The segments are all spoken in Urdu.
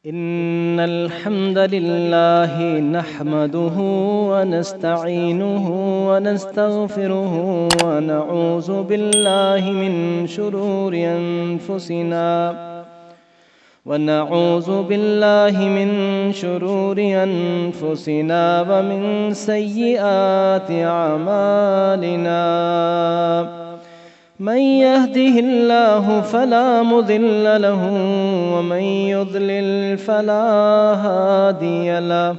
إن الحمد لله نحمده ونستعينه ونستغفره ونعوذ بالله من شرور أنفسنا ومن سيئات أعمالنا. من يهده الله فلا مضل له ومن يضلل فلا هادي له.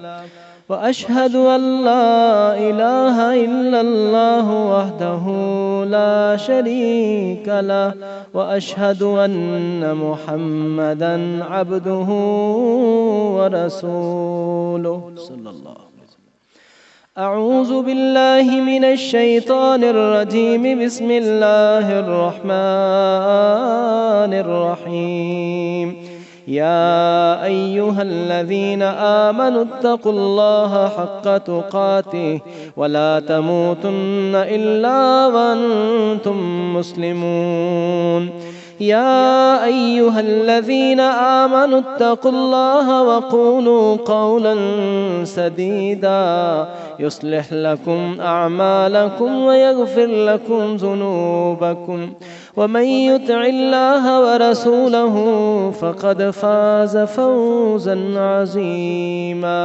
وأشهد أن لا إله إلا الله وحده لا شريك له وأشهد أن محمدًا عبده ورسوله صلى الله عليه وسلم. أعوذ بالله من الشيطان الرجيم. بسم الله الرحمن الرحيم. يا أيها الذين آمنوا اتقوا الله حق تقاته ولا تموتن إلا وأنتم مسلمون. يا أيها الذين آمنوا اتقوا الله وقولوا قولا سديدا يصلح لكم أعمالكم ويغفر لكم ذنوبكم ومن يطع الله ورسوله فقد فاز فوزا عظيما.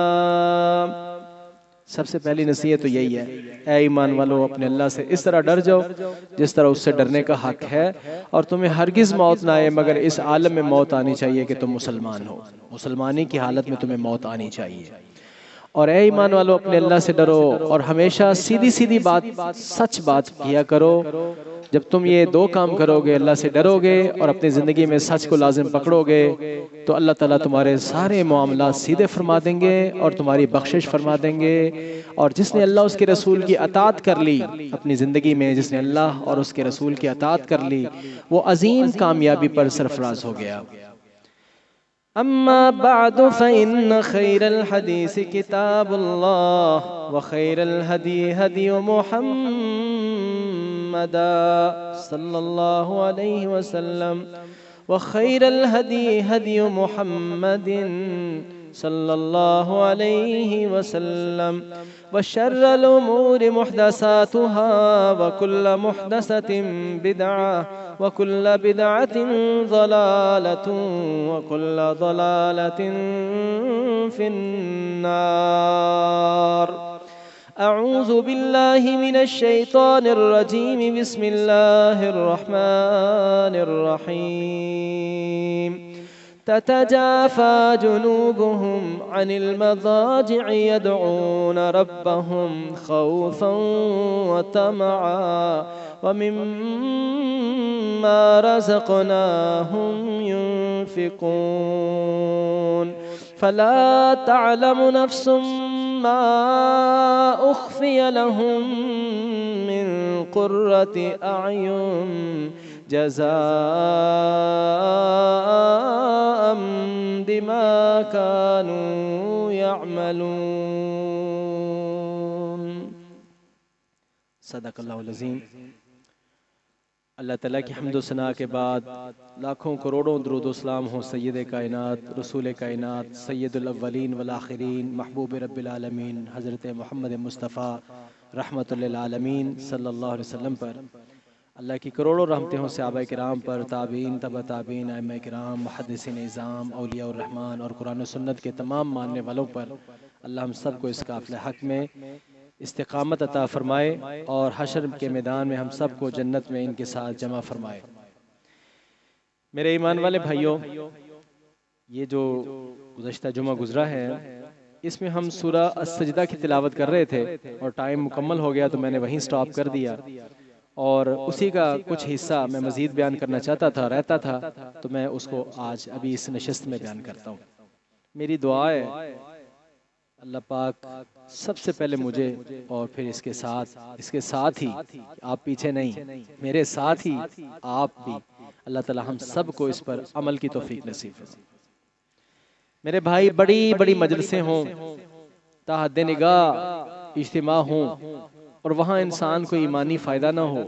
سب سے پہلی نصیحت تو یہی ہے، اے ایمان والو اپنے اللہ سے اس طرح ڈر جاؤ جس طرح اس سے ڈرنے کا حق ہے، اور تمہیں ہرگز موت نہ آئے مگر اس عالم میں موت آنی چاہیے کہ تم مسلمان ہو. مسلمانی کی حالت میں تمہیں موت آنی چاہیے. اور اے ایمان والو اپنے اللہ سے ڈرو اور ہمیشہ سیدھی سیدھی بات، سچ بات کیا کرو. جب تم یہ دو کام کرو گے، اللہ سے ڈرو گے اور اپنی زندگی میں سچ کو لازم پکڑو گے، تو اللہ تعالیٰ تمہارے سارے معاملات سیدھے فرما دیں گے اور تمہاری بخشش فرما دیں گے. اور جس نے اللہ اس کے رسول کی اطاعت کر لی اپنی زندگی میں، جس نے اللہ اور اس کے رسول کی اطاعت کر لی، وہ عظیم کامیابی پر سرفراز ہو گیا. أما بعد فإن خير الحديث كتاب الله وخير الهدي هدي محمد صلى الله عليه وسلم وخير الهدي هدي محمد صلى الله عليه وسلم وشر الأمور محدثاتها وكل محدثة بدعة وكل بدعة ضلالة وكل ضلالة في النار. أعوذ بالله من الشيطان الرجيم. بسم الله الرحمن الرحيم. تتجافى جنوبهم عن المضاجع يدعون ربهم خوفا وطمعا ومما رزقناهم ينفقون. فلا تعلم نفس ما أخفي لهم من قرة أعين جزاء بما كانوا يعملون. صدق اللہ العظیم. اللہ تعالیٰ کی حمد و ثنا کے بعد لاکھوں کروڑوں درود و سلام ہو سید کائنات، رسول کائنات، سید الاولین والآخرین، محبوب رب العالمین حضرت محمد مصطفیٰ رحمت للعالمین صلی اللہ علیہ وسلم پر. اللہ کی کروڑوں رحمتیں ہوں صحابہ کرام پر، تابعین، تبع تابعین، ائمہ کرام، محدثین اعظام، اولیاء الرحمن اور قرآن و سنت کے تمام ماننے والوں پر. اللہ ہم سب کو اس قافلہ حق میں استقامت عطا فرمائے اور حشر کے میدان میں ہم سب کو جنت میں ان کے ساتھ جمع فرمائے. میرے ایمان والے بھائیوں، یہ جو گزشتہ جمعہ گزرا ہے اس میں ہم سورہ السجدہ کی تلاوت کر رہے تھے اور ٹائم مکمل ہو گیا تو میں نے وہیں سٹاپ کر دیا، اور اسی کا کچھ حصہ میں مزید بیان کرنا چاہتا تھا، رہتا تھا، تو میں اس کو آج ابھی اس نشست میں بیان کرتا ہوں. میری دعا ہے اللہ پاک سب سے پہلے مجھے اور پھر اس کے ساتھ ہی آپ پیچھے نہیں، میرے ساتھ ہی آپ بھی، اللہ تعالی ہم سب کو اس پر عمل کی توفیق نصیب فرمائے. میرے بھائی، بڑی بڑی مجلسیں ہوں، تا حد نگاہ اجتماع ہوں اور وہاں انسان کو ایمانی فائدہ نہ ہو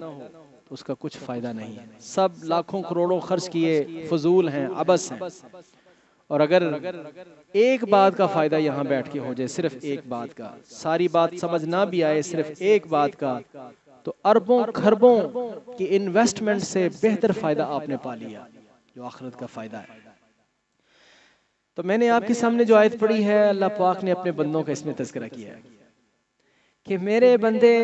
تو اس کا کچھ فائدہ نہیں ہے. سب لاکھوں کروڑوں خرچ کیے فضول ہیں، عبث ہیں، اور اگر ایک بات کا فائدہ یہاں بیٹھ کے ہو جائے، صرف ایک بات کا، ساری بات سمجھ نہ بھی آئے، صرف ایک بات کا، تو اربوں کھربوں کی انویسٹمنٹ سے بہتر فائدہ آپ نے پا لیا، جو آخرت کا فائدہ ہے۔ تو میں نے آپ کے سامنے جو آیت پڑھی ہے، اللہ پاک نے اپنے بندوں کا اس میں تذکرہ کیا ہے کہ میرے بندے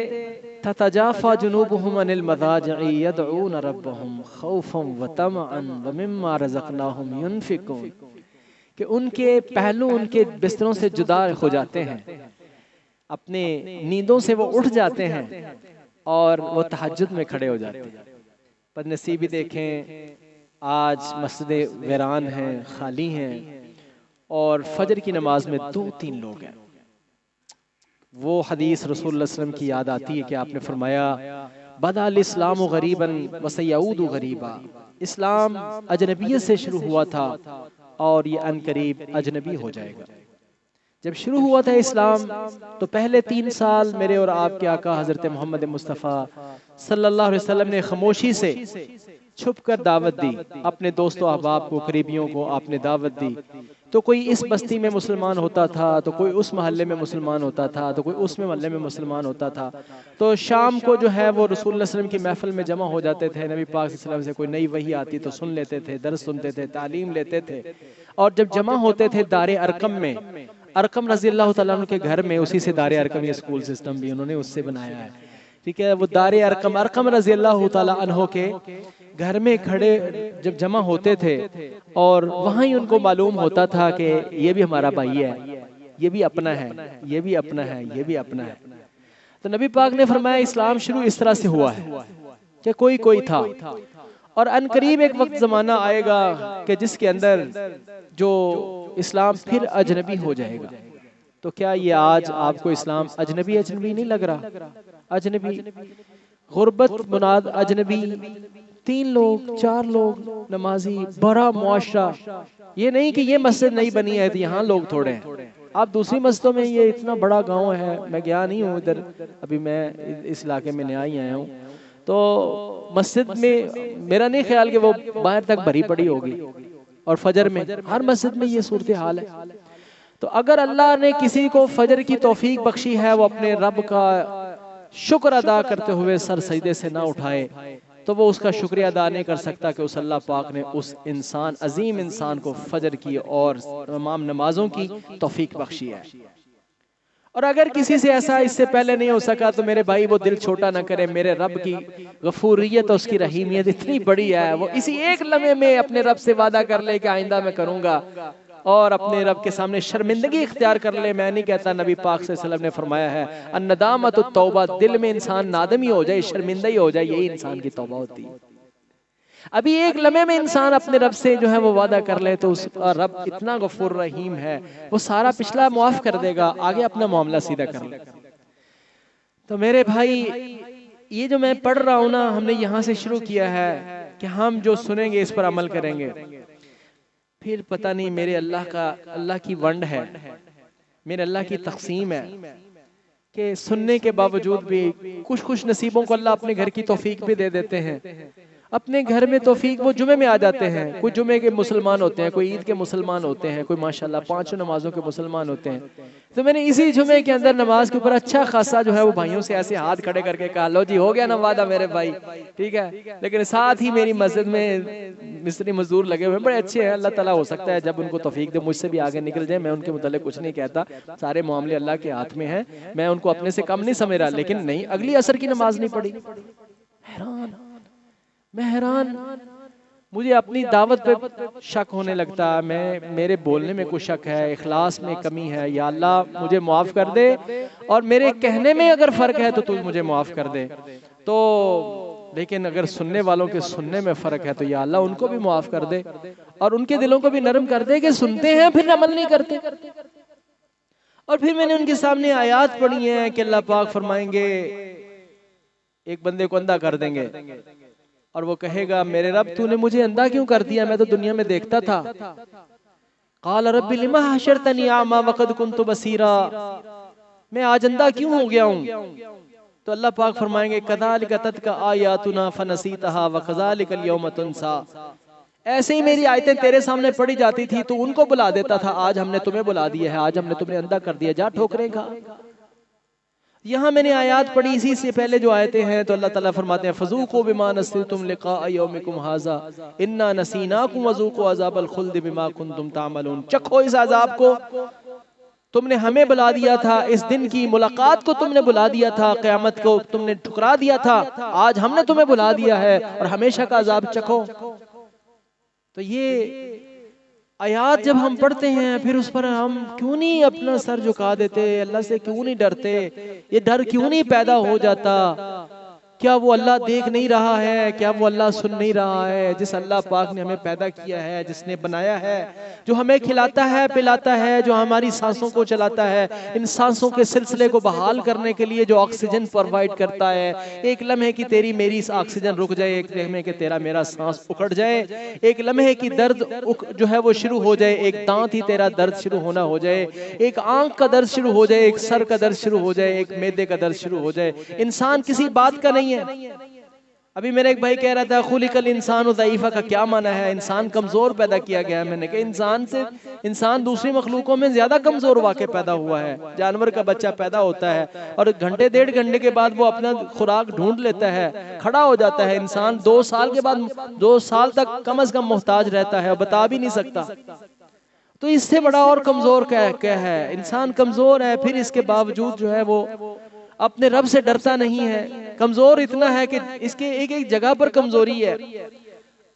تتجافا جنوبہم عن المضاجع یدعون ربہم خوفا وطمعا ومما رزقناہم ینفقون، کہ ان کے پہلو ان کے بستروں سے جدا ہو جاتے ہیں، اپنے نیندوں سے وہ اٹھ جاتے ہیں اور وہ تہجد میں کھڑے ہو جاتے ہیں۔ بد نصیبی دیکھیں، آج مسجدیں ویران ہیں، خالی ہیں، اور فجر کی نماز میں 2-3 لوگ ہیں۔ وہ حدیث رسول اللہ صلی اللہ علیہ وسلم کی یاد آتی ہے کہ آپ نے فرمایا بدأ الاسلام غریبا وسیعود غریبا، اسلام اجنبیت سے شروع ہوا تھا اور یہ عنقریب اجنبی ہو جائے گا۔ جب شروع ہوا تھا اسلام تو پہلے 3 سال میرے اور آپ کے آقا حضرت محمد مصطفیٰ صلی اللہ علیہ وسلم نے خاموشی سے چھپ کر دعوت دی، اپنے دوست و احباب کو، قریبیوں کو آپ نے دعوت دی۔ تو کوئی اس بستی میں مسلمان ہوتا تھا، تو کوئی اس محلے میں مسلمان ہوتا تھا، تو کوئی اس محلے میں مسلمان ہوتا تھا۔ تو شام کو جو ہے وہ رسول اللہ صلی اللہ علیہ وسلم کی محفل میں جمع ہو جاتے تھے، نبی پاک صلی اللہ علیہ وسلم سے کوئی نئی وحی آتی تو سن لیتے تھے، درس سنتے تھے، تعلیم لیتے تھے۔ اور جب جمع ہوتے تھے دار ارقم میں، ارقم رضی اللہ تعالیٰ عنہ کے گھر میں، اسی سے دار ارقم، یہ اسکول سسٹم بھی انہوں نے اس سے بنایا ہے، ٹھیک ہے، وہ دار ارقم، ارقم رضی اللہ تعالیٰ عنہ کے گھر میں کھڑے جب جمع ہوتے تھے، اور وہاں ہی ان کو معلوم ہوتا تھا کہ یہ بھی ہمارا بھائی ہے، یہ بھی اپنا ہے، یہ بھی اپنا ہے، یہ بھی اپنا ہے۔ تو نبی پاک نے فرمایا اسلام شروع اس طرح سے ہوا ہے کہ کوئی تھا، اور عنقریب ایک وقت زمانہ آئے گا کہ جس کے اندر جو اسلام پھر اجنبی ہو جائے گا۔ تو کیا یہ آج آپ کو اسلام اجنبی نہیں لگ رہا؟ اجنبی، غربت مناد اجنبی، 3 لوگ 4 لوگ نمازی، بڑا معاشرہ، یہ نہیں کہ یہ مسجد نہیں بنی ہے تو یہاں لوگ تھوڑے ہیں، آپ دوسری مسجدوں میں، یہ اتنا بڑا گاؤں ہے، میں گیا نہیں ہوں ادھر، ابھی میں اس علاقے میں نیا ہی آیا ہوں، تو مسجد میں میرا نہیں خیال کہ وہ باہر تک بھری پڑی ہوگی، اور فجر میں ہر مسجد میں یہ صورتحال ہے۔ تو اگر اللہ نے کسی کو فجر کی توفیق بخشی ہے، وہ اپنے رب کا شکر ادا کرتے ہوئے سر سجدے سے نہ اٹھائے، تو وہ اس کا شکریہ ادا نہیں کر سکتا کہ اس اللہ پاک نے اس انسان، عظیم انسان کو فجر کی اور تمام نمازوں کی توفیق بخشی ہے۔ اور اگر کسی سے ایسا اس سے پہلے نہیں ہو سکا تو میرے بھائی وہ دل چھوٹا نہ کرے، میرے رب کی غفوریت اور اس کی رحیمیت اتنی بڑی ہے، وہ اسی ایک لمحے میں اپنے رب سے وعدہ کر لے کہ آئندہ میں کروں گا، اور اپنے رب کے سامنے شرمندگی اختیار کر لے۔ میں نہیں کہتا، نبی پاک صلی اللہ علیہ وسلم نے فرمایا ہے الندامت التوبہ، دل میں انسان نادمی ہو جائے، شرمندہ ہی ہو جائے، یہی انسان کی توبہ ہوتی ہے۔ ابھی ایک لمحے میں انسان اپنے رب سے جو ہے وہ وعدہ کر لے تو اس کا رب اتنا غفور رحیم ہے، وہ سارا پچھلا معاف کر دے گا، آگے اپنا معاملہ سیدھا کر لے۔ تو میرے بھائی، یہ جو میں پڑھ رہا ہوں نا، ہم نے یہاں سے شروع کیا ہے کہ ہم جو سنیں گے اس پر عمل کریں گے، پھر پتہ نہیں میرے اللہ کی ونڈ ہے، میرے اللہ کی تقسیم ہے کہ سننے کے باوجود بھی کچھ نصیبوں کو اللہ اپنے گھر کی توفیق بھی دے دیتے ہیں۔ اپنے گھر میں توفیق وہ جمعے میں آ جاتے ہیں، کوئی جمعے کے مسلمان ہوتے ہیں، کوئی عید کے مسلمان ہوتے ہیں، کوئی ماشاءاللہ 5 نمازوں کے مسلمان ہوتے ہیں۔ تو میں نے اسی جمعے کے اندر نماز کے اوپر اچھا خاصا جو ہے وہ بھائیوں سے ایسے ہاتھ کھڑے کر کے کہا، لو جی ہو گیا نا وعدہ میرے بھائی، ٹھیک ہے۔ لیکن ساتھ ہی میری مسجد میں مستری مزدور لگے ہوئے بڑے اچھے ہیں، اللہ تعالیٰ ہو سکتا ہے جب ان کو توفیق دے مجھ سے بھی آگے نکل جائے، میں ان کے متعلق کچھ نہیں کہتا، سارے معاملے اللہ کے ہاتھ میں ہیں، میں ان کو اپنے سے کم نہیں سمجھ رہا، لیکن نہیں، اگلی عصر کی نماز نہیں پڑھی، میں حیران، مجھے اپنی دعوت پہ شک ہونے لگتا ہے، میرے بولنے میں کوئی شک ہے، اخلاص میں کمی ہے، یا اللہ مجھے معاف کر دے، اور میرے کہنے میں اگر فرق ہے تو مجھے معاف کر دے، تو لیکن اگر سننے والوں کے سننے میں فرق ہے تو یا اللہ ان کو بھی معاف کر دے، اور ان کے دلوں کو بھی نرم کر دے کہ سنتے ہیں پھر عمل نہیں کرتے۔ اور پھر میں نے ان کے سامنے آیات پڑھی ہیں کہ اللہ پاک فرمائیں گے ایک بندے کو اندھا کر دیں گے، اور وہ کہے گا میرے رب تو نے مجھے اندھا کیوں کر دیا، میں تو دنیا میں دیکھتا تھا۔ قال رب لما حشرتنی اعمی وقد کنت بصیرا، میں آج اندھا کیوں ہو گیا ہوں؟ تو اللہ پاک فرمائیں گے کذالک تتلک آیاتنا فنسیتھا وکذالک اليوم تنسی، ایسے ہی میری آیتیں تیرے سامنے پڑھی جاتی تھی تو ان کو بلا دیتا تھا، آج ہم نے تمہیں بلا دیا ہے، آج ہم نے تمہیں اندھا کر دیا، جا ٹھوکریں کھا۔ یہاں میں نے آیات پڑھی، اسی سے پہلے جو آیتیں ہیں تو اللہ تعالیٰ فرماتے ہیں فَذُوقُوا بِمَا نَسِيتُمْ لِقَاءَ يَوْمِكُمْ هَٰذَا إِنَّا نَسِينَاكُمْ وَذُوقُوا عَذَابَ الْخُلْدِ بِمَا كُنتُمْ تَعْمَلُونَ۔ چکھو اس عذاب کو، تم نے ہمیں بلا دیا تھا، اس دن کی ملاقات کو تم نے بلا دیا تھا، قیامت کو تم نے ٹھکرا دیا تھا، آج ہم نے تمہیں بلا دیا ہے اور ہمیشہ کا عذاب چکھو۔ تو یہ آیات جب ہم پڑھتے ہیں پھر اس پر ہم کیوں نہیں اپنا سر جھکا دیتے، اللہ سے کیوں نہیں ڈرتے، یہ ڈر کیوں نہیں پیدا ہو جاتا؟ کیا وہ اللہ دیکھ نہیں رہا ہے؟ کیا وہ اللہ سن نہیں رہا ہے؟ جس اللہ پاک نے ہمیں پیدا کیا ہے، جس نے بنایا ہے، جو ہمیں کھلاتا ہے پلاتا ہے، جو ہماری سانسوں کو چلاتا ہے، ان سانسوں کے سلسلے کو بحال کرنے کے لیے جو آکسیجن پرووائڈ کرتا ہے، ایک لمحے کی تیری میری آکسیجن رک جائے، ایک لمحے کے تیرا میرا سانس اکڑ جائے، ایک لمحے کی درد جو ہے وہ شروع ہو جائے، ایک دانت ہی تیرا درد شروع ہونا ہو جائے، ایک آنکھ کا درد شروع ہو جائے، ایک سر کا درد شروع ہو جائے، ایک معدے کا درد شروع ہو جائے، انسان کسی بات کا نہیں ہے۔ ابھی میرا ایک بھائی کہہ رہا تھا خُلِقَ الْإِنسَانُ ضَعِيفًا کا کیا معنی ہے؟ انسان کمزور پیدا کیا گیا ہے۔ میں نے کہا انسان دوسری مخلوقوں میں زیادہ کمزور واقع پیدا ہوا ہے۔ جانور کا بچہ پیدا ہوتا ہے اور گھنٹے ڈیڑھ گھنٹے کے بعد وہ اپنا خوراک ڈھونڈ لیتا ہے، کھڑا ہو جاتا ہے۔ انسان 2 سال کے بعد 2 سال تک کم از کم محتاج رہتا ہے اور بتا بھی نہیں سکتا۔ تو اس سے بڑا اور کمزور کیا ہے؟ انسان کمزور ہے، پھر اس کے باوجود جو ہے وہ اپنے رب سے ڈرتا نہیں ہے۔ کمزور اتنا ہے کہ اس کے ایک ایک جگہ پر کمزوری ہے،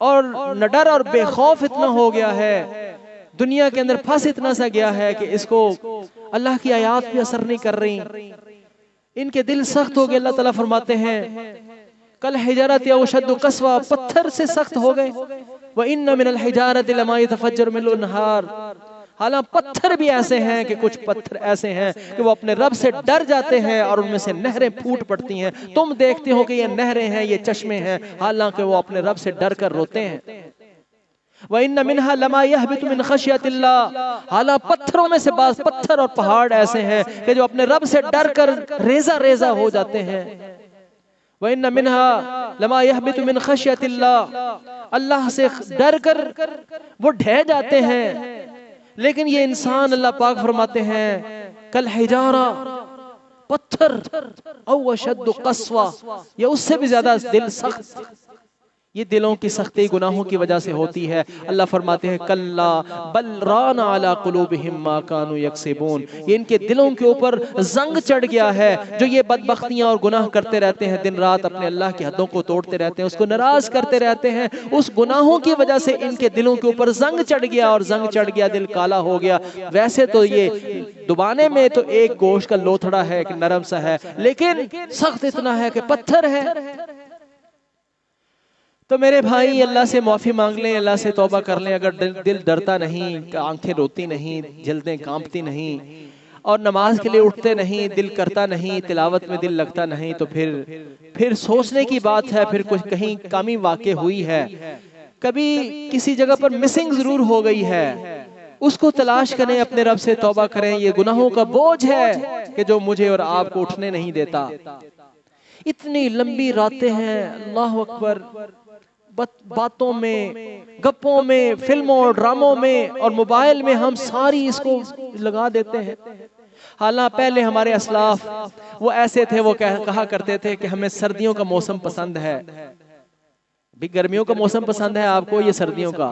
اور نڈر اور بے خوف اتنا ہو گیا ہے، دنیا کے اندر پھنس اتنا سا گیا ہے کہ اس کو اللہ کی آیات بھی اثر نہیں کر رہی، ان کے دل سخت ہو گئے۔ اللہ تعالیٰ فرماتے ہیں کالحجارۃ او اشد قسوہ، پتھر سے سخت ہو گئے۔ وَإِنَّ مِنَ الْحِجَارَةِ لَمَا يَتَفَجَّرُ مِنْهُ الْأَنْهَارُ، حالانکہ پتھر بھی ایسے ہیں کہ کچھ پتھر ایسے ہیں کہ وہ اپنے رب سے ڈر جاتے ہیں اور ان میں سے نہریں پھوٹ پڑتی ہیں۔ تم دیکھتے ہو کہ یہ نہریں ہیں، یہ چشمے ہیں، حالانکہ وہ اپنے رب سے ڈر کر روتے ہیں۔ وَإِنَّ مِنْهَا لَمَا يَهْبِطُ مِنْ خَشْيَةِ اللَّهِ، حالانکہ پتھروں میں سے بعض پتھر اور پہاڑ ایسے ہیں کہ جو اپنے رب سے ڈر کر ریزہ ریزہ ہو جاتے ہیں۔ وَإِنَّ مِنْهَا لَمَا يَهْبِطُ مِنْ خَشْيَةِ اللَّهِ، اللہ سے ڈر کر وہ ڈھہ جاتے ہیں۔ لیکن یہ انسان اللہ پاک فرماتے ہیں کالحجارہ، پتھر، او اشد قسوہ، یہ اس سے بھی زیادہ دل سخت۔ یہ دلوں کی سختی گناہوں کی وجہ سے ہوتی ہے۔ اللہ فرماتے ہیں کلا بل ران علی قلوبہم ما کانوا یکسبون، یہ ان کے دلوں کے اوپر زنگ چڑھ گیا ہے، جو یہ بدبختیاں اور گناہ کرتے رہتے ہیں، دن رات اپنے اللہ کی حدوں کو توڑتے رہتے ہیں، اس کو ناراض کرتے رہتے ہیں، اس گناہوں کی وجہ سے ان کے دلوں کے اوپر زنگ چڑھ گیا، اور زنگ چڑھ گیا دل کالا ہو گیا۔ ویسے تو یہ دبانے میں تو ایک گوشت کا لوتھڑا ہے، ایک نرم سا ہے، لیکن سخت اتنا ہے کہ پتھر ہے۔ تو میرے بھائی اللہ سے معافی مانگ لیں، اللہ سے توبہ کر لیں۔ اگر دل ڈرتا نہیں، آنکھیں روتی نہیں، جلدیں کانپتی نہیں، اور نماز کے لیے اٹھتے نہیں، دل کرتا نہیں، تلاوت میں دل لگتا نہیں، تو پھر سوچنے کی بات ہے، پھر کچھ کہیں کمی واقع ہوئی ہے، کبھی کسی جگہ پر مسنگ ضرور ہو گئی ہے، اس کو تلاش کریں، اپنے رب سے توبہ کریں۔ یہ گناہوں کا بوجھ ہے کہ جو مجھے اور آپ کو اٹھنے نہیں دیتا۔ اتنی لمبی راتیں ہیں، اللہ اکبر، باتوں میں، گپوں میں، فلموں اور ڈراموں میں اور موبائل میں ہم ساری اس کو لگا دیتے ہیں۔ حالانکہ پہلے ہمارے اسلاف وہ ایسے تھے، وہ کہا کرتے تھے کہ ہمیں سردیوں کا موسم پسند ہے۔ بھی گرمیوں کا موسم پسند ہے آپ کو، یہ سردیوں کا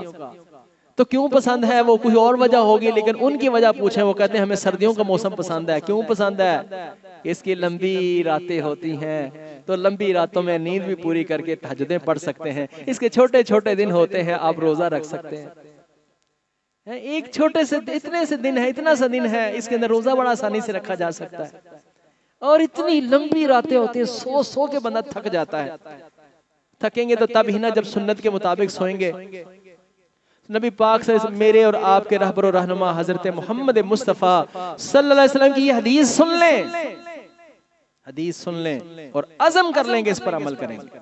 تو کیوں پسند ہے؟ وہ کوئی اور وجہ ہوگی، لیکن ان کی وجہ پوچھیں، وہ کہتے ہیں ہمیں سردیوں کا موسم پسند ہے۔ کیوں پسند ہے؟ اس کی لمبی راتیں ہوتی ہیں، تو لمبی راتوں میں نیند بھی پوری کر کے تہجدیں پڑھ سکتے ہیں۔ اس کے چھوٹے چھوٹے دن ہوتے ہیں، آپ روزہ رکھ سکتے ہیں۔ ایک چھوٹے سے اتنے سے دن ہے، اتنا سا دن ہے، اس کے اندر روزہ بڑا آسانی سے رکھا جا سکتا ہے۔ اور اتنی لمبی راتیں ہوتی ہیں، سو سو کے بندہ تھک جاتا ہے۔ تھکیں گے تو تب ہی نہ جب سنت کے مطابق سوئیں گے۔ نبی پاک سے میرے اور آپ کے رہبر و رہنما حضرت محمد مصطفیٰ صلی اللہ علیہ وسلم کی یہ حدیث سن لیں، حدیث سن لیں اور عزم کر لیں گے اس پر عمل کریں گے۔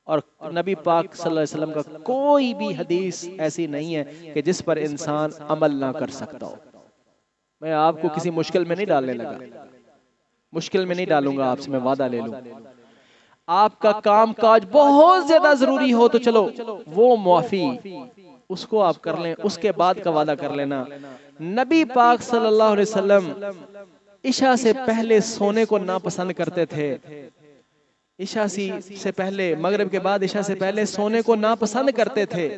اور نبی پاک صلی اللہ علیہ وسلم کا کوئی بھی حدیث ایسی نہیں ہے کہ جس پر انسان عمل نہ کر سکتا ہو۔ میں آپ کو کسی مشکل میں نہیں ڈالنے لگا، مشکل میں نہیں ڈالوں گا آپ سے، میں وعدہ لے لوں۔ آپ کا کام کاج بہت زیادہ ضروری ہو تو چلو وہ معافی اس کو آپ کر لیں، اس کے بعد کا وعدہ کر لینا۔ نبی پاک صلی اللہ علیہ وسلم عشاء سے پہلے سونے کو ناپسند کرتے تھے، عشاء سے پہلے، مغرب کے بعد عشاء سے پہلے سونے کو ناپسند کرتے تھے،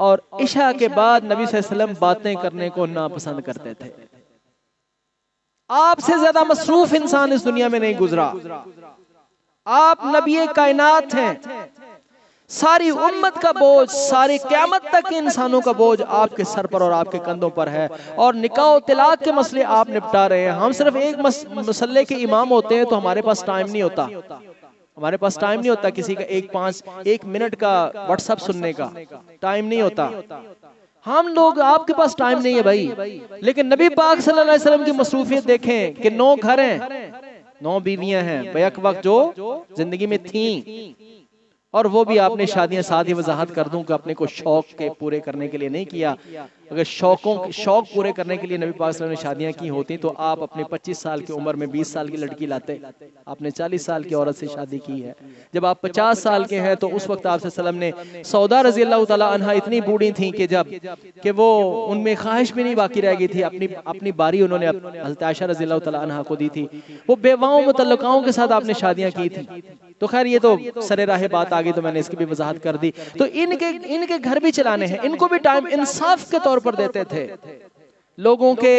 اور عشاء کے بعد نبی صلی اللہ علیہ وسلم باتیں کرنے کو ناپسند کرتے تھے۔ آپ سے زیادہ مصروف انسان اس دنیا میں نہیں گزرا، آپ نبی کائنات ہیں، ساری امت کا بوجھ، ساری قیامت تک کے انسانوں کا بوجھ آپ کے سر پر اور آپ کے کندھوں پر ہے، اور نکاح و طلاق کے مسئلے آپ نپٹا رہے ہیں۔ ہم صرف ایک مسئلے کے امام ہوتے ہیں تو ہمارے پاس ٹائم نہیں ہوتا، ہمارے پاس ٹائم نہیں ہوتا کسی کا ایک منٹ کا واٹس ایپ سننے کا ٹائم نہیں ہوتا۔ ہم لوگ، آپ کے پاس ٹائم نہیں ہے بھائی، لیکن نبی پاک صلی اللہ علیہ وسلم کی مصروفیت دیکھیں کہ 9 گھر ہیں، 9 بیویاں ہیں بیک وقت جو زندگی میں تھیں، اور وہ بھی آپ نے شادیاں، ساتھ ہی وضاحت کر دوں کہ اپنے کو شوق کے پورے کرنے کے لیے نہیں کیا۔ اگر شوق پورے کرنے کے لیے نبی پاک صلی اللہ علیہ وسلم نے شادیاں کی ہوتی تو آپ اپنے 25 سال کی عمر میں 20 سال کی لڑکی لاتے، آپ نے 40 سال کی عورت سے شادی کی ہے۔ جب آپ 50 سال کے ہیں تو اس وقت آپ صلی اللہ علیہ وسلم نے سودا رضی اللہ تعالیٰ عنہ اتنی بوڑھی تھیں کہ وہ ان میں خواہش بھی نہیں باقی رہ گئی تھی، اپنی باری انہوں نے حضرت عائشہ رضی اللہ تعالیٰ عنہ کو دی تھی، وہ بیواؤں متعلقاؤں کے ساتھ آپ نے شادیاں کی تھی۔ تو خیر یہ تو سر راہ بات آگئی تو میں نے اس کی بھی وضاحت کر دی۔ تو ان کے گھر بھی چلانے ہیں، ان کو بھی ٹائم انصاف کے طور پر دیتے تھے، لوگوں کے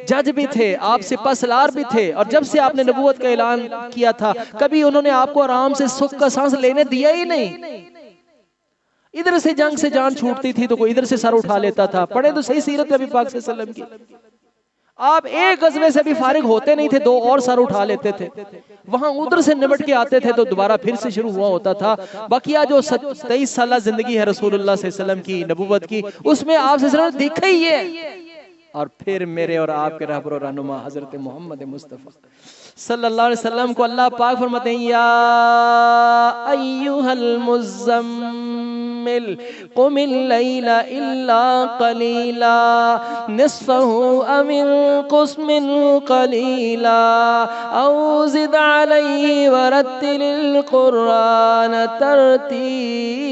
جج بھی تھے، آپ سپہ سالار بھی تھے، اور جب سے آپ نے نبوت کا اعلان کیا تھا کبھی انہوں نے آپ کو آرام سے سکھ کا سانس لینے دیا ہی نہیں۔ ادھر سے جنگ سے جان چھوٹتی تھی تو کوئی ادھر سے سر اٹھا لیتا تھا۔ پڑھے تو صحیح سیرت نبی پاک صلی اللہ علیہ وسلم کی، آپ ایک غزوے سے بھی فارغ ہوتے نہیں تھے، 2 اور سر اٹھا لیتے تھے، وہاں ادھر سے نمٹ کے آتے تھے تو دوبارہ پھر سے شروع ہوا ہوتا تھا۔ بقیہ جو 23 سالہ زندگی ہے رسول اللہ صلی اللہ علیہ وسلم کی، نبوت کی، اس میں آپ صلی اللہ علیہ وسلم دیکھا ہی ہے۔ اور پھر میرے اور آپ کے رہبر و رہنما حضرت محمد مصطفیٰ صلی اللہ علیہ وسلم کو اللہ پاک فرماتے ہیں، یا ایھا المزمل قم اللیل الا قلیلا نصفہ او انقص منہ قلیلا او زد علیہ ورتل القرآن ترتیلا۔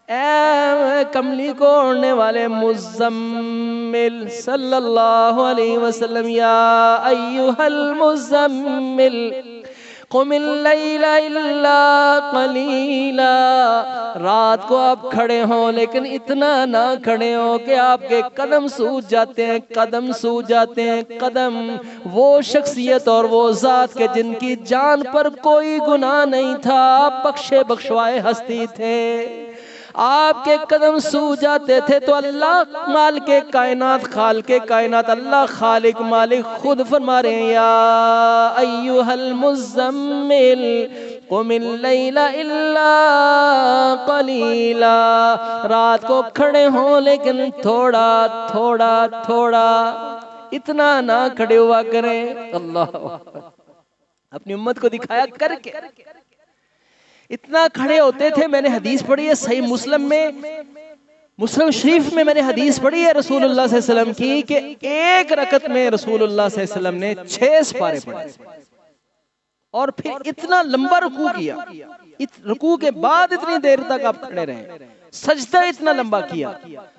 اے کملی کو اوڑھنے والے مزمل صلی اللہ علیہ وسلم، یا ایھا المزمل قم اللیل الا قلیلا، رات کو آپ کھڑے ہوں لیکن اتنا نہ کھڑے ہوں کہ آپ کے قدم سوج جاتے ہیں، قدم سوج جاتے ہیں، قدم۔ وہ شخصیت اور وہ ذات کے جن کی جان پر کوئی گناہ نہیں تھا، بخشے بخشوائے ہستی تھے، آپ کے قدم سو جاتے تھے تو اللہ مالک کائنات، خالق کائنات، اللہ خالق مالک خود فرما رہے ہیں، یا ایھا المزمل قم اللیل الا قلیلا، رات کو کھڑے ہوں لیکن تھوڑا تھوڑا تھوڑا، اتنا نہ کھڑے ہوا کریں۔ اللہ اپنی امت کو دکھایا کر کے اتنا کھڑے ہوتے تھے۔ میں نے حدیث پڑھی ہے صحیح مسلم میں، مسلم شریف میں میں نے حدیث پڑھی ہے رسول اللہ صلی اللہ علیہ وسلم کی کہ ایک رکعت میں رسول اللہ صلی اللہ علیہ وسلم نے 6 سپارے پڑھے، اور پھر اتنا لمبا رکوع کیا، رکوع کے بعد اتنی دیر تک آپ کھڑے رہے، سجدہ اتنا لمبا کیا،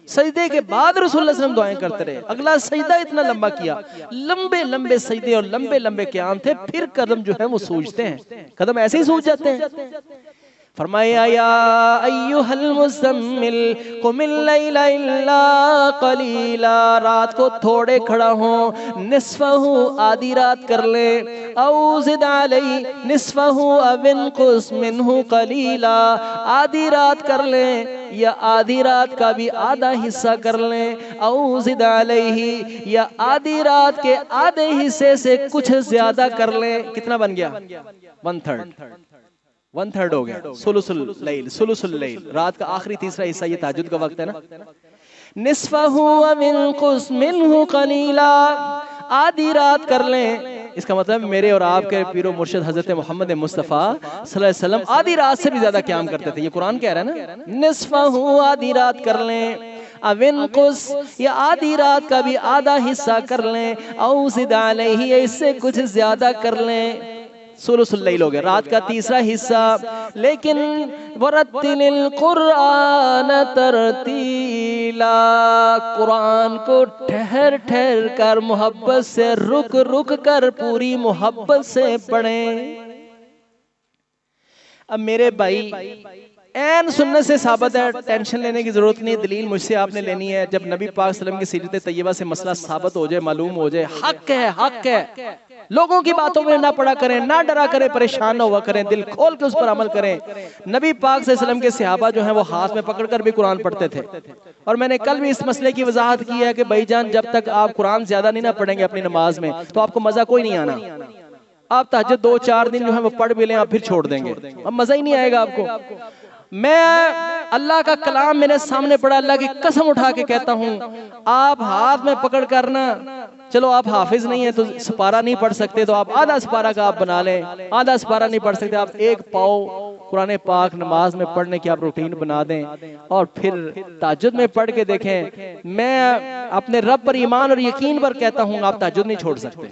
سجدے کے بعد رسول اللہ صلی اللہ علیہ وسلم دعائیں کرتے رہے، اگلا سجدہ اتنا لمبا کیا، لمبے لمبے سجدے اور لمبے لمبے قیام تھے، پھر قدم جو ہے وہ سوجتے ہیں، قدم ایسے ہی سوج جاتے ہیں۔ فرمایا، یا ایھا المزمل قم اللیل الا قلیلا، رات کو تھوڑے کھڑا ہوں، نصفہ آدھی رات کر لیں، او زد علی نصفہ او انقص منہ قلیلا، آدھی رات کر لیں یا آدھی رات کا بھی آدھا حصہ کر لیں، او زد علیہ، یا آدھی رات کے آدھے حصے سے کچھ زیادہ کر لیں۔ کتنا بن گیا؟ 1/3 ہو گیا، ثلث اللیل، ثلث اللیل، رات کا آخری تیسرا حصہ، یہ تہجد کا وقت ہے نا۔ نصفہ او انقص منہ قلیلا، آدھی رات کر لیں، اس کا مطلب میرے اور آپ کے پیر و مرشد حضرت محمد مصطفیٰ صلی اللہ علیہ وسلم آدھی رات سے بھی زیادہ قیام کرتے تھے، یہ قرآن کہہ رہا ہے نا۔ نصفہ آدھی رات کر لیں، او انقص یا آدھی رات کا بھی آدھا حصہ کر لیں، او زد علیہ اس سے کچھ زیادہ کر لیں، ثلث اللیل ہو گیا رات کا تیسرا حصہ، لیکن ورتل القرآن ترتیلا قرآن کو ٹھہر ٹھہر کر محبت سے رک رک کر پوری محبت سے پڑھیں۔ اب میرے بھائی این سنت سے ثابت ہے، ٹینشن لینے کی ضرورت نہیں، دلیل مجھ سے آپ نے لینی ہے، جب نبی پاک صلی اللہ علیہ وسلم کی سیرت طیبہ سے مسئلہ ثابت ہو جائے، معلوم ہو جائے، حق ہے، لوگوں کی باتوں میں نہ پڑا کریں، نہ ڈرا کریں، پریشان نہ ہوا کریں، دل کھول کے اس پر عمل کریں۔ نبی پاک صلی اللہ علیہ وسلم کے صحابہ جو ہیں وہ ہاتھ میں پکڑ کر بھی قرآن پڑھتے تھے، اور میں نے کل بھی اس مسئلے کی وضاحت کی ہے کہ بھائی جان جب تک آپ قرآن زیادہ نہیں نہ پڑھیں گے اپنی نماز میں تو آپ کو مزہ کوئی نہیں آنا۔ آپ تہجد 2-4 دن جو ہے وہ پڑھ بھی لیں، آپ پھر چھوڑ دیں گے، اب مزہ ہی نہیں آئے گا آپ کو۔ میں اللہ کا کلام میرے سامنے پڑا، اللہ کی قسم اٹھا کے کہتا ہوں، آپ ہاتھ میں پکڑ کرنا، چلو آپ حافظ نہیں ہیں تو سپارہ نہیں پڑھ سکتے تو آپ آدھا سپارہ کا آپ بنا لیں، آدھا سپارہ نہیں پڑھ سکتے آپ ایک پاؤ قرآن پاک نماز میں پڑھنے کی آپ روٹین بنا دیں، اور پھر تہجد میں پڑھ کے دیکھیں۔ میں اپنے رب پر ایمان اور یقین پر کہتا ہوں آپ تہجد نہیں چھوڑ سکتے،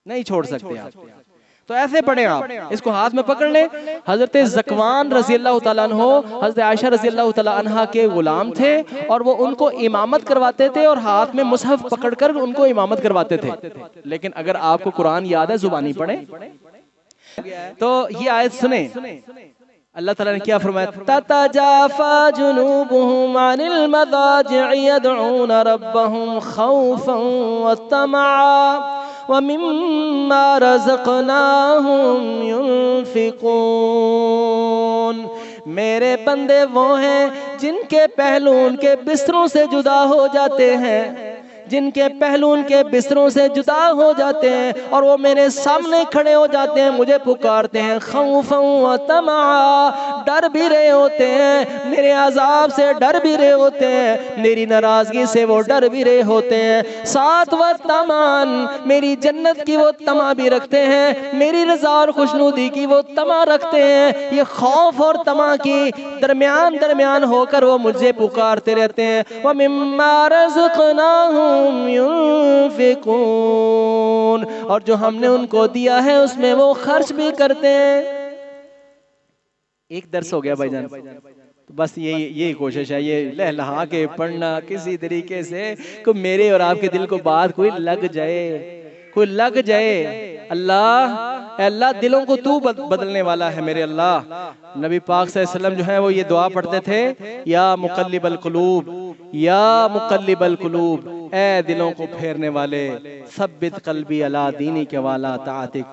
نہیں چھوڑ سکتے آپ، تو ایسے پڑھیں آپ، اس کو ہاتھ میں پکڑ لیں۔ حضرت زکوان رضی اللہ تعالیٰ عنہ حضرت عائشہ رضی اللہ تعالیٰ عنہ کے غلام تھے، اور وہ ان کو امامت کرواتے تھے اور ہاتھ میں مصحف پکڑ کر ان کو امامت کرواتے تھے۔ لیکن اگر آپ کو قرآن یاد ہے زبانی پڑھیں، تو یہ آیت سنیں، اللہ تعالیٰ نے کیا فرمایا، تَتَجَافَى جُنُوبُهُمْ عَنِ الْمَضَاجِعِ يَدْعُونَ رَبَّهُمْ خَوْفًا وَطَمَعًا وَمِمَّا رَزَقْنَاهُمْ يُنْفِقُونَ۔ میرے بندے وہ ہیں جن کے پہلو ان کے بستروں سے جدا ہو جاتے ہیں، جن کے پہلو ان کے بستروں سے جدا ہو جاتے ہیں اور وہ میرے سامنے کھڑے ہو جاتے ہیں، مجھے پکارتے ہیں، خوفا و طمعا، ڈر بھی رہے ہوتے ہیں، میرے عذاب سے ڈر بھی رہے ہوتے ہیں، میری ناراضگی سے وہ ڈر بھی رہے ہوتے ہیں، ساتھ و طمعا، میری جنت کی وہ طمع بھی رکھتے ہیں، میری رضا اور خوشنودی کی وہ طمع رکھتے ہیں۔ یہ خوف اور طمع کی درمیان ہو کر وہ مجھے پکارتے رہتے ہیں۔ وَمِمَّا رَزَقْنَاهُمْ ينفقون، اور جو ہم نے ان کو دیا ہے اس میں وہ خرچ بھی کرتے ہیں۔ ایک درس ہو گیا بھائی جان، بس یہی کوشش ہے، یہ لہلہا کے پڑھنا کسی طریقے سے کہ میرے اور آپ کے دل کو بات کوئی لگ جائے، کوئی لگ جائے۔ اللہ اے اللہ دلوں کو تو بدلنے والا ہے میرے اللہ۔ نبی پاک صلی اللہ علیہ وسلم جو ہے وہ یہ دعا پڑھتے تھے، یا مقلب القلوب، یا مقلب القلوب، اے دلوں کو پھیرنے والے، ثبت قلبی علی دینک وعلی طاعتک،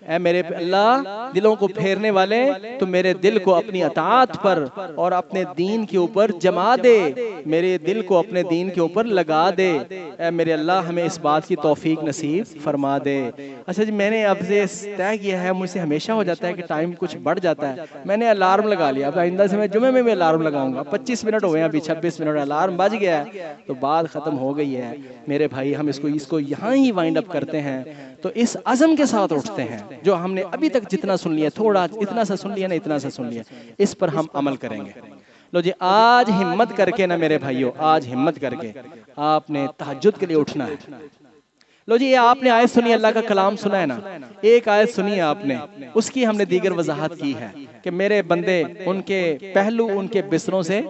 اے میرے اللہ دلوں کو پھیرنے والے تو میرے دل کو اپنی اطاعت پر اور اپنے دین کے اوپر جما دے، میرے دل کو اپنے دین کے اوپر لگا دے، اے میرے اللہ ہمیں اس بات کی توفیق نصیب فرما دے۔ اچھا جی، میں نے اب سے طے کیا ہے، مجھ سے ہمیشہ ہو جاتا ہے کہ ٹائم کچھ بڑھ جاتا ہے، میں نے الارم لگا لیا، اب آئندہ سے میں جمعے میں بھی الارم لگاؤں گا، 25 منٹ ہو گئے ہیں، ابھی 26 منٹ الارم بج گیا ہے تو بات ختم ہو گئی ہے میرے بھائی۔ ہم اس کو یہاں ہی وائنڈ اپ کرتے ہیں، تو اس عزم کے ساتھ اٹھتے ہیں جو ہم نے ابھی تک جتنا سن لیا، تھوڑا اتنا سا سن لیا نا، اتنا سا سن لیا، اس پر ہم عمل کریں گے۔ لو جی آج ہمت کر کے نا میرے بھائیو، آج ہمت کر کے آپ نے تہجد کے لیے اٹھنا ہے۔ لو جی آپ نے آیت سنی، اللہ کا کلام سنا ہے نا، ایک آیت سنی ہے آپ نے، اس کی ہم نے دیگر وضاحت کی ہے کہ میرے بندے ان کے پہلو ان کے بستروں سے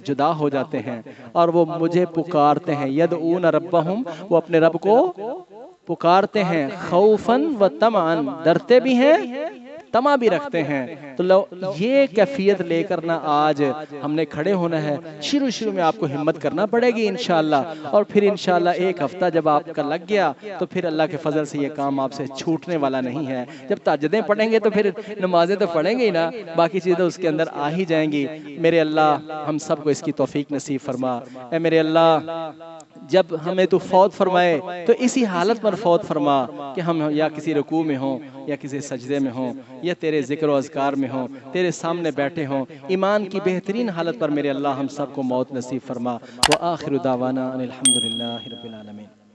جدا ہو جاتے ہیں اور وہ مجھے پکارتے ہیں، یدعون ربہم، وہ اپنے رب کو پکارتے ہیں، خوفاً و طمعاً، ڈرتے بھی ہیں طمع بھی رکھتے ہیں۔ تو یہ کیفیت لے کر نا آج ہم نے کھڑے ہونا ہے۔ شروع میں آپ کو ہمت کرنا پڑے گی انشاءاللہ، اور پھر انشاءاللہ ایک ہفتہ جب آپ کا لگ گیا تو پھر اللہ کے فضل سے یہ کام آپ سے چھوٹنے والا نہیں ہے۔ جب تہجدیں پڑھیں گے تو پھر نمازیں تو پڑھیں گے ہی نا، باقی چیزیں اس کے اندر آ ہی جائیں گی۔ میرے اللہ ہم سب کو اس کی توفیق نصیب فرما۔ اے میرے اللہ جب ہمیں تو فوت فرمائے تو اسی حالت پر فوت فرما کہ ہم یا کسی رکوع میں ہوں یا کسی سجدے میں ہوں یا تیرے ذکر و اذکار میں ہوں، تیرے سامنے بیٹھے ہوں، ایمان کی بہترین حالت پر میرے اللہ ہم سب کو موت نصیب فرما۔ وآخر دعوانا ان الحمدللہ رب العالمین۔